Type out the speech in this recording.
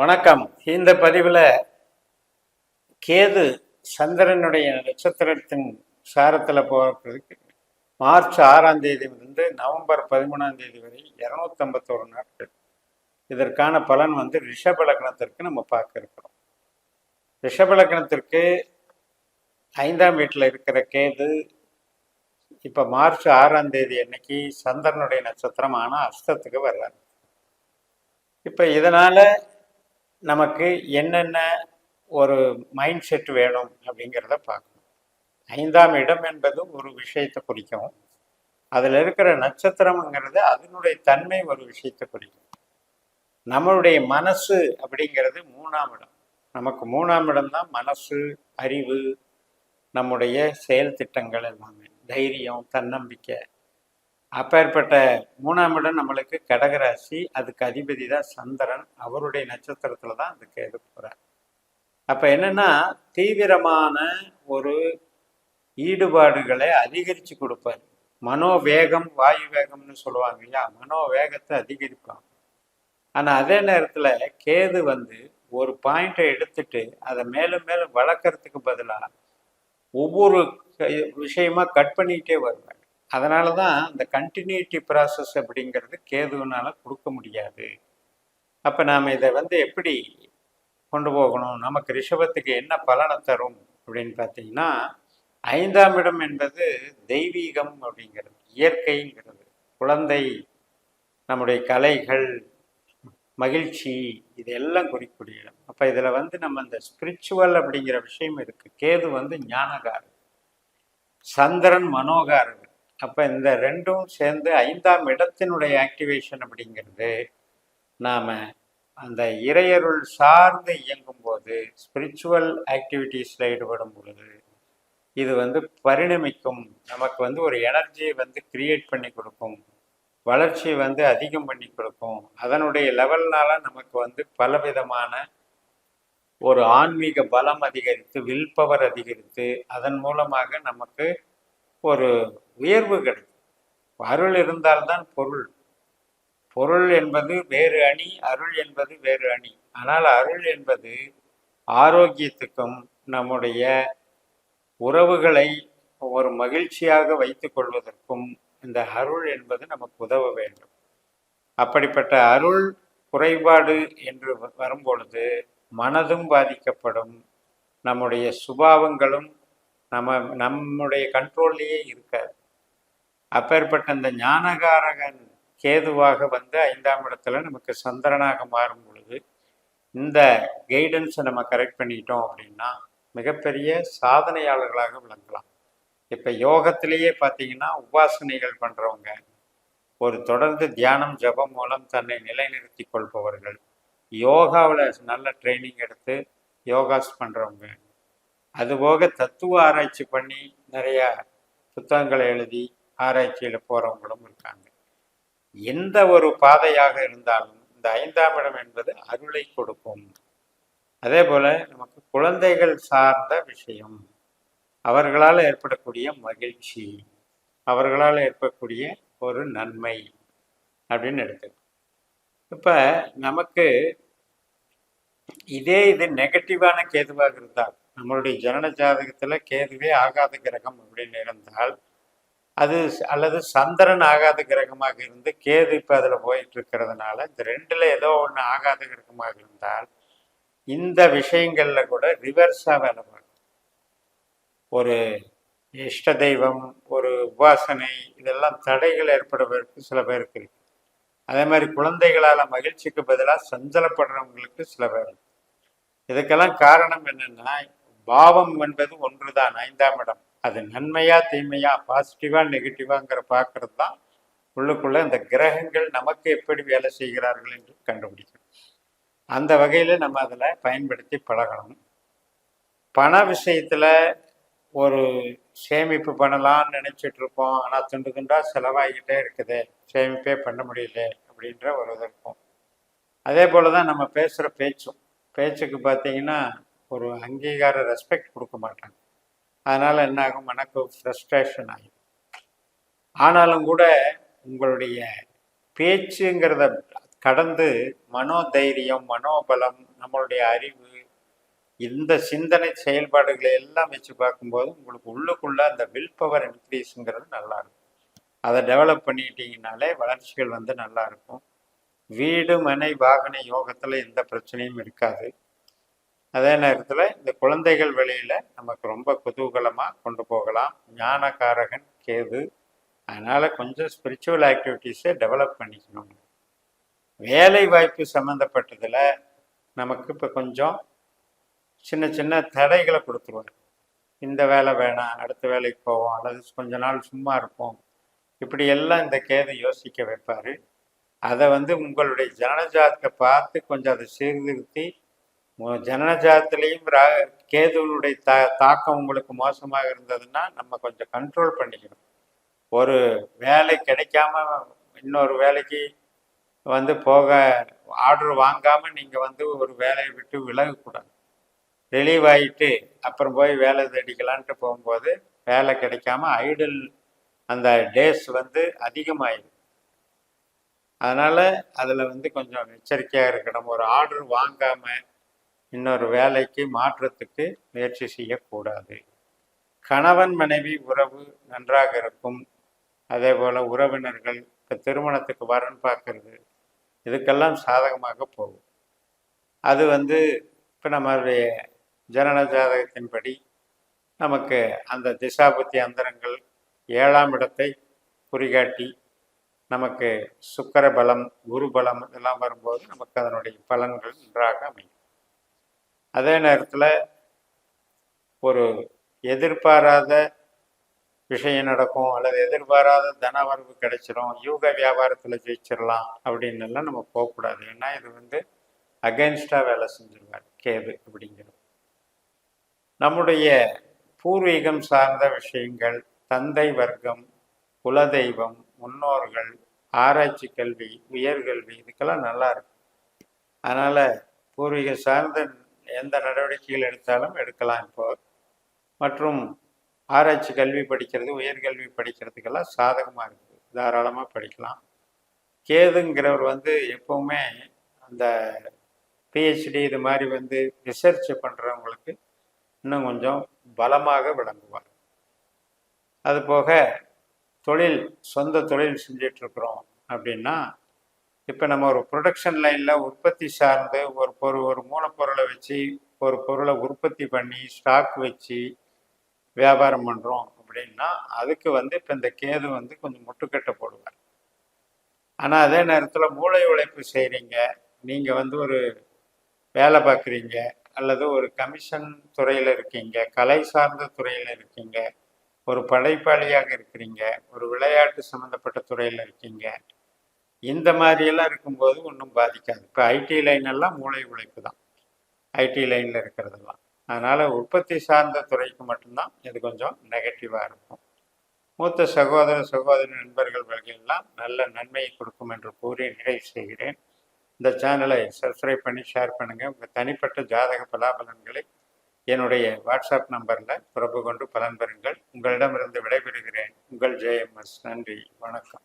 வணக்கம். இந்த பதிவில் கேது சந்திரனுடைய நட்சத்திரத்தின் சாரத்தில் போகிறதுக்கு மார்ச் 6ஆம் தேதியிலிருந்து நவம்பர் 13ஆம் தேதி வரை 251 நாட்கள். இதற்கான பலன் ரிஷப லக்னத்திற்கு நம்ம பார்க்க இருக்கிறோம். ரிஷப லக்னத்திற்கு 5ஆம் வீட்டில் இருக்கிற கேது இப்போ மார்ச் 6ஆம் தேதி அன்னைக்கு சந்திரனுடைய நட்சத்திரம் ஆனால் அஸ்தத்துக்கு வர்றாரு. இப்போ இதனால் நமக்கு என்னென்ன ஒரு மைண்ட் செட் வேணும் அப்படிங்கிறத பார்க்கணும். 5ஆம் இடம் என்பது ஒரு விஷயத்தை குறிக்கும். அதில் இருக்கிற நட்சத்திரம்ங்கிறது அதனுடைய தன்மை ஒரு விஷயத்தை குறிக்கும். நம்மளுடைய மனசு அப்படிங்கிறது 3ஆம் இடம். நமக்கு 3ஆம் இடம் தான் மனசு, அறிவு, நம்முடைய செயல் திட்டங்கள் எல்லாமே, தைரியம், தன்னம்பிக்கை. அப்பேற்பட்ட 3ஆம் இடம் நம்மளுக்கு கடகராசி. அதுக்கு அதிபதி தான் சந்திரன். அவருடைய நட்சத்திரத்துல தான் அந்த கேது போறார். அப்ப என்னன்னா தீவிரமான ஒரு ஈடுபாடுகளை அதிகரிச்சு கொடுப்பார். மனோவேகம், வாயு வேகம்னு சொல்லுவாங்க இல்லையா, மனோவேகத்தை அதிகரிப்பாங்க. ஆனா அதே நேரத்துல கேது ஒரு பாயிண்டை எடுத்துட்டு அதை மேலும் மேலும் வளர்க்கறதுக்கு பதிலாக ஒவ்வொரு விஷயமா கட் பண்ணிக்கிட்டே வருவாங்க. அதனால தான் இந்த கண்டினியூட்டி ப்ராசஸ் அப்படிங்கிறது கேதுவனால கொடுக்க முடியாது. அப்போ நாம் இதை எப்படி கொண்டு போகணும், நமக்கு ரிஷபத்துக்கு என்ன பலனை தரும் அப்படின்னு பார்த்தீங்கன்னா, 5ஆம் இடம் என்பது தெய்வீகம் அப்படிங்கிறது, இயற்கைங்கிறது, குழந்தை, நம்முடைய கலைகள், மகிழ்ச்சி, இதெல்லாம் குறிக்கூடிய இடம். அப்போ இதில் நம்ம இந்த ஸ்பிரிச்சுவல் அப்படிங்கிற விஷயம் இருக்குது. கேது ஞானகாரர், சந்திரன் மனோகாரர். அப்போ இந்த ரெண்டும் சேர்ந்து 5ஆம் இடத்தினுடைய ஆக்டிவேஷன் அப்படிங்கிறது நாம் அந்த இறையருள் சார்ந்து இயங்கும் போது, ஸ்பிரிச்சுவல் ஆக்டிவிட்டீஸில் ஈடுபடும் பொழுது இது பரிணமிக்கும். நமக்கு ஒரு எனர்ஜியை கிரியேட் பண்ணி கொடுக்கும், வளர்ச்சியை அதிகம் பண்ணி கொடுக்கும். அதனுடைய லெவல்னால நமக்கு பலவிதமான ஒரு ஆன்மீக பலம் அதிகரித்து, வில் பவர் அதிகரித்து, அதன் மூலமாக நமக்கு ஒரு உயர்வு கிடைக்கும். அருள் இருந்தால்தான் பொருள். பொருள் என்பது வேறு அணி, அருள் என்பது வேறு அணி. ஆனால் அருள் என்பது ஆரோக்கியத்துக்கும் நம்முடைய உறவுகளை ஒரு மகிழ்ச்சியாக வைத்துக் கொள்வதற்கும் இந்த அருள் என்பது நமக்கு உதவ வேண்டும். அப்படிப்பட்ட அருள் குறைபாடு என்று வரும்பொழுது மனதும் பாதிக்கப்படும், நம்முடைய சுபாவங்களும் நம்முடைய கண்ட்ரோல்லையே இருக்காது. அப்பேற்பட்ட இந்த ஞானகாரகன் கேதுவாக 5ஆம் இடத்துல நமக்கு சந்திரனாக மாறும் பொழுது இந்த கைடன்ஸை நம்ம கரெக்ட் பண்ணிட்டோம் அப்படின்னா மிகப்பெரிய சாதனையாளர்களாக விளங்கலாம். இப்போ யோகத்திலேயே பார்த்தீங்கன்னா உபாசனைகள் பண்ணுறவங்க, ஒரு தொடர்ந்து தியானம் ஜபம் மூலம் தன்னை நிலைநிறுத்தி கொள்பவர்கள், யோகாவில் நல்ல ட்ரைனிங் எடுத்து யோகாஸ் பண்ணுறவங்க, அதுபோக தத்துவ ஆராய்ச்சி பண்ணி நிறையா புத்தகங்களை எழுதி ஆராய்ச்சியில் போகிறவங்களும் இருக்காங்க. எந்த ஒரு பாதையாக இருந்தாலும் இந்த 5ஆம் இடம் என்பது அருளை கொடுக்கும். அதே போல் நமக்கு குழந்தைகள் சார்ந்த விஷயம், அவர்களால் ஏற்படக்கூடிய மகிழ்ச்சி, அவர்களால் ஏற்படக்கூடிய ஒரு நன்மை அப்படின்னு எடுத்துக்கணும். இப்போ நமக்கு இது நெகட்டிவான கேதுவாக இருந்தால், நம்மளுடைய ஜனன ஜாதகத்தில் கேதுவே ஆகாத கிரகம் அப்படின்னு இருந்தால், அது அல்லது சந்திரன் ஆகாத கிரகமாக இருந்து கேது இப்போ அதில் போயிட்டு இருக்கிறதுனால இந்த ரெண்டில் ஏதோ ஒன்று ஆகாத கிரகமாக இருந்தால் இந்த விஷயங்களில் கூட ரிவர்ஸாக வேலை பார்க்கும். ஒரு இஷ்ட தெய்வம், ஒரு உபாசனை, இதெல்லாம் தடைகள் ஏற்படுவதற்கு சில பேருக்கு இருக்கு. அதே மாதிரி குழந்தைகளால் மகிழ்ச்சிக்கு பதிலாக சஞ்சலப்படுறவங்களுக்கு சில பேர். இதுக்கெல்லாம் காரணம் என்னன்னா, பாவம் என்பது ஒன்று தான், 5ஆம் இடம். அது நன்மையா தீமையா, பாசிட்டிவா நெகட்டிவாங்கிற பார்க்கறது தான் உள்ளுக்குள்ள இந்த கிரகங்கள் நமக்கு எப்படி வேலை செய்கிறார்கள் என்று கண்டுபிடிக்கணும். அந்த வகையில் நம்ம அதில் பயன்படுத்தி பழகணும். பண விஷயத்தில் ஒரு சேமிப்பு பண்ணலாம்னு நினச்சிட்டு இருப்போம், ஆனால் துண்டு துண்டாக செலவாகிக்கிட்டே இருக்குது, சேமிப்பே பண்ண முடியல அப்படின்ற ஒரு இது இருக்கும். அதே போல் தான் நம்ம பேசுகிற பேச்சுக்கு பார்த்தீங்கன்னா ஒரு அங்கீகார ரெஸ்பெக்ட் கொடுக்க மாட்டாங்க. அதனால் என்ன ஆகும், எனக்கு ஃப்ரஸ்ட்ரேஷன் ஆகும். ஆனாலும் கூட உங்களுடைய பேச்சுங்கிறத கடந்து மனோதைரியம், மனோபலம், நம்மளுடைய அறிவு, இந்த சிந்தனை செயல்பாடுகளை எல்லாம் வச்சு பார்க்கும்போது உங்களுக்கு உள்ளுக்குள்ள அந்த வில் பவர் இன்க்ரீஸுங்கிறது நல்லா இருக்கும். அதை டெவலப் பண்ணிக்கிட்டீங்கனாலே வளர்ச்சிகள் வந்து நல்லா இருக்கும். வீடு மனை வாகன யோகத்தில் எந்த பிரச்சனையும் இருக்காது. அதே நேரத்தில் இந்த குழந்தைகள் வெளியில நமக்கு ரொம்ப குதூகலமாக கொண்டு போகலாம். ஞானகாரகன் கேது, அதனால கொஞ்சம் ஸ்பிரிச்சுவல் ஆக்டிவிட்டீஸை டெவலப் பண்ணிக்கணும். வேலை வாய்ப்பு சம்மந்தப்பட்டதில் நமக்கு இப்போ கொஞ்சம் சின்ன சின்ன தடைகளை கொடுத்துருவார். இந்த வேலை வேணாம், அடுத்த வேலைக்கு போவோம், அல்லது கொஞ்ச நாள் சும்மா இருப்போம், இப்படி எல்லாம் இந்த கேது யோசிக்க வைப்பார். அதை வந்து உங்களுடைய ஜனனஜாதத்தை பார்த்து கொஞ்சம் அதை சீர்திருத்தி, ஜனனஜாதத்திலையும் கேதுவனுடைய தாக்கம் உங்களுக்கு மோசமாக இருந்ததுன்னா நம்ம கொஞ்சம் கண்ட்ரோல் பண்ணிக்கணும். ஒரு வேலை கிடைக்காம இன்னொரு வேலைக்கு வந்து போக ஆர்டர் வாங்காமல் நீங்கள் வந்து ஒரு வேலையை விட்டு விலகக்கூடாது. ரிலீவ் ஆகிட்டு அப்புறம் போய் வேலை தேடிக்கலான்ட்டு போகும்போது வேலை கிடைக்காம ஐடில் அந்த டேஸ் வந்து அதிகமாகிடும். அதனால் அதில் வந்து கொஞ்சம் எச்சரிக்கையாக இருக்கணும். ஒரு ஆர்டர் வாங்காமல் இன்னொரு வேலைக்கு மாற்றத்துக்கு முயற்சி செய்யக்கூடாது. கணவன் மனைவி உறவு நன்றாக இருக்கும். அதே போல் உறவினர்கள், இப்போ திருமணத்துக்கு வரன் பார்க்கறது, இதுக்கெல்லாம் சாதகமாக போகும். அது வந்து இப்போ நம்மளுடைய ஜனன ஜாதகத்தின்படி நமக்கு அந்த திசாபுத்தி அந்தரங்கள் 7ஆம் இடத்தை குறிகாட்டி நமக்கு சுக்கர பலம், குரு பலம் இதெல்லாம் வரும்போது நமக்கு அதனுடைய பலன்கள் நன்றாக அமையும். அதே நேரத்தில் ஒரு எதிர்பாராத விஷயம் நடக்கும், அல்லது எதிர்பாராத தனவரவு கிடைச்சிரும், யூக வியாபாரத்தில் ஜெயிச்சிடலாம் அப்படின்னு எல்லாம் நம்ம போகக்கூடாது. ஏன்னா இது வந்து அகெயின்ஸ்டாக வேலை செஞ்சிருவார் கேது அப்படிங்கிறது. நம்முடைய பூர்வீகம் சார்ந்த விஷயங்கள், தந்தை வர்க்கம், குலதெய்வம், முன்னோர்கள், ஆராய்ச்சி கல்வி, உயர்கல்வி, இதுக்கெல்லாம் நல்லா இருக்கும். அதனால் பூர்வீக சார்ந்த எந்த நடவடிக்கைகள் எடுத்தாலும் எடுக்கலாம் இப்போ. மற்றும் ஆராய்ச்சி கல்வி படிக்கிறது, உயர்கல்வி படிக்கிறதுக்கெல்லாம் சாதகமாக இருக்குது, தாராளமாக படிக்கலாம். கேதுங்கிறவர் வந்து எப்பவுமே அந்த பிஹெச்டி இது மாதிரி வந்து ரிசர்ச் பண்ணுறவங்களுக்கு இன்னும் கொஞ்சம் பலமாக விளங்குவார். அதுபோக தொழில், சொந்த தொழில் செஞ்சிட்ருக்குறோம் அப்படின்னா, இப்போ நம்ம ஒரு ப்ரொடக்ஷன் லைனில் உற்பத்தி சார்ந்து ஒரு மூலப்பொருளை வச்சு ஒரு பொருளை உற்பத்தி பண்ணி ஸ்டாக் வச்சு வியாபாரம் பண்ணுறோம் அப்படின்னா அதுக்கு வந்து இப்போ இந்த கேது வந்து கொஞ்சம் முட்டுக்கட்டை போடுவார். ஆனால் அதே நேரத்தில் மூளை உழைப்பு செய்கிறீங்க, நீங்கள் வந்து ஒரு வேலை பார்க்குறீங்க, அல்லது ஒரு கமிஷன் துறையில் இருக்கீங்க, கலை சார்ந்த துறையில் இருக்கீங்க, ஒரு படைப்பாளியாக இருக்கிறீங்க, ஒரு விளையாட்டு சம்மந்தப்பட்ட துறையில் இருக்கீங்க, இந்த மாதிரியெல்லாம் இருக்கும்போது ஒன்றும் பாதிக்காது. இப்போ ஐடி லைன் எல்லாம் மூளை உழைப்பு தான், ஐடி லைனில் இருக்கிறதெல்லாம். அதனால் உற்பத்தி சார்ந்த துறைக்கு மட்டும்தான் இது கொஞ்சம் நெகட்டிவாக இருக்கும். மூத்த சகோதரி நண்பர்கள் வகையெல்லாம் நல்ல நன்மையை கொடுக்கும் என்று கூறி நிறைவு செய்கிறேன். இந்த சேனலை சப்ஸ்கிரைப் பண்ணி ஷேர் பண்ணுங்கள். உங்கள் தனிப்பட்ட ஜாதக பலாபலன்களை என்னுடைய வாட்ஸ்அப் நம்பரில் தொடர்பு கொண்டு பலன் பெறுங்கள். உங்களிடமிருந்து விடைபெறுகிறேன். உங்கள் JMS. நன்றி, வணக்கம்.